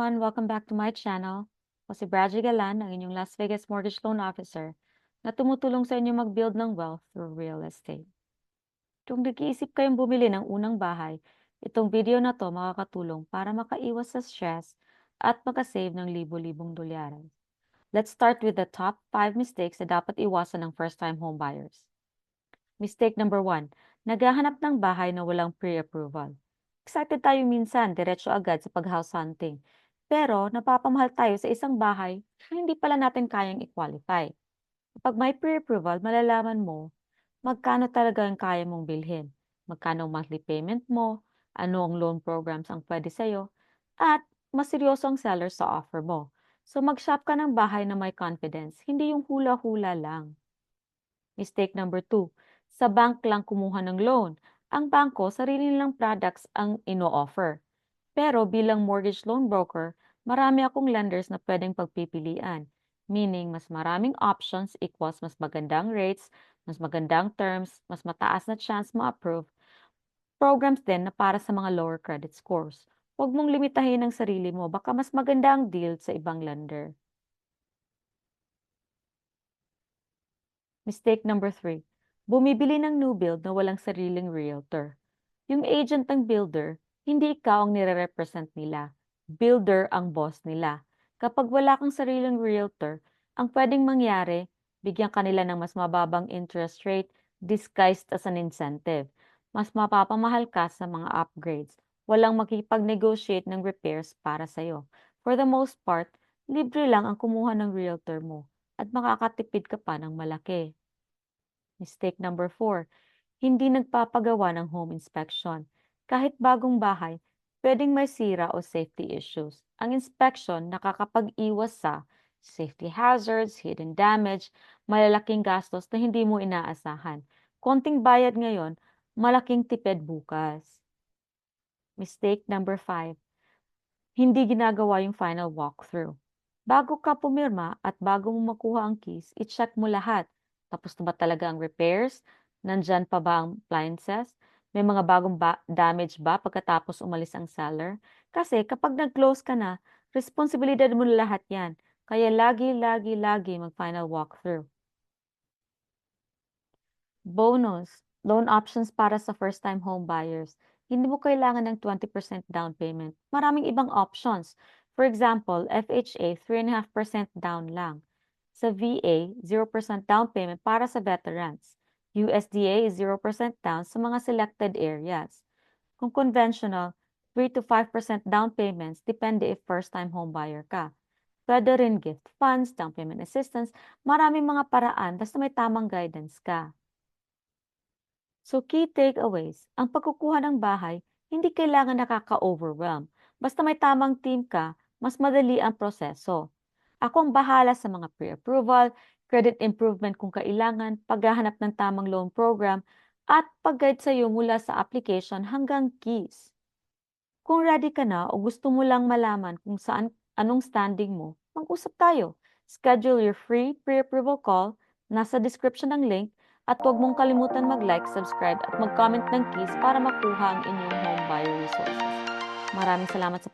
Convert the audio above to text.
everyone! Welcome back to my channel. Ako si Bradley Galan, ang inyong Las Vegas Mortgage Loan Officer na tumutulong sa inyo mag-build ng wealth through real estate. Kung nag-iisip kayong bumili ng unang bahay, itong video na to makakatulong para makaiwas sa stress at makasave ng libo-libong dolyares. Let's start with the top 5 mistakes na dapat iwasan ng first-time home buyers. Mistake number 1, naghahanap ng bahay na walang pre-approval. Excited tayo minsan, diretso agad sa pag-house hunting. Pero napapamahal tayo sa isang bahay na hindi pala natin kayang i-qualify. Kapag may pre-approval, malalaman mo magkano talaga ang kaya mong bilhin, magkano ang monthly payment mo, ano ang loan programs ang pwede sa'yo, at mas seryoso ang seller sa offer mo. So mag-shop ka ng bahay na may confidence, hindi yung hula-hula lang. Mistake number 2, sa bank lang kumuha ng loan. Ang bangko, sarili nilang products ang ino-offer. Pero bilang mortgage loan broker, marami akong lenders na pwedeng pagpipilian. Meaning, mas maraming options equals mas magandang rates, mas magandang terms, mas mataas na chance ma-approve. Programs din na para sa mga lower credit scores. Huwag mong limitahin ang sarili mo, baka mas maganda ang deal sa ibang lender. Mistake number 3, bumibili ng new build na walang sariling realtor. Yung agent ng builder, hindi ikaw ang nire-represent nila. Builder ang boss nila. Kapag wala kang sariling realtor, ang pwedeng mangyari, bigyan kanila ng mas mababang interest rate disguised as an incentive. Mas mapapamahal ka sa mga upgrades. Walang makipag-negotiate ng repairs para sa'yo. For the most part, libre lang ang kumuha ng realtor mo at makakatipid ka pa ng malaki. Mistake number 4, hindi nagpapagawa ng home inspection. Kahit bagong bahay, pwedeng may sira o safety issues. Ang inspection nakakapag-iwas sa safety hazards, hidden damage, malalaking gastos na hindi mo inaasahan. Konting bayad ngayon, malaking tipid bukas. Mistake number 5, hindi ginagawa yung final walkthrough. Bago ka pumirma at bago mo makuha ang keys, i-check mo lahat. Tapos na ba talaga ang repairs? Nandyan pa ba ang appliances? May mga bagong damage ba pagkatapos umalis ang seller? Kasi kapag nag-close ka na, responsibilidad mo na lahat yan. Kaya lagi mag-final walkthrough. Bonus, loan options para sa first-time home buyers. Hindi mo kailangan ng 20% down payment. Maraming ibang options. For example, FHA, 3.5% down lang. Sa VA, 0% down payment para sa veterans. USDA, 0% down sa mga selected areas. Kung conventional, 3 to 5% down payments depende if first-time home buyer ka. Pwede rin gift funds, down payment assistance, maraming mga paraan basta may tamang guidance ka. So key takeaways, ang pagkukuha ng bahay, hindi kailangan nakaka-overwhelm. Basta may tamang team ka, mas madali ang proseso. Ako ang bahala sa mga pre-approval, credit improvement kung kailangan, paghahanap ng tamang loan program, at pag-guide sa iyo mula sa application hanggang keys. Kung ready ka na o gusto mo lang malaman kung anong standing mo, mag-usap tayo. Schedule your free pre-approval call, nasa description ng link, at huwag mong kalimutan mag-like, subscribe at mag-comment ng keys para makuha ang inyong home buyer resources. Maraming salamat sa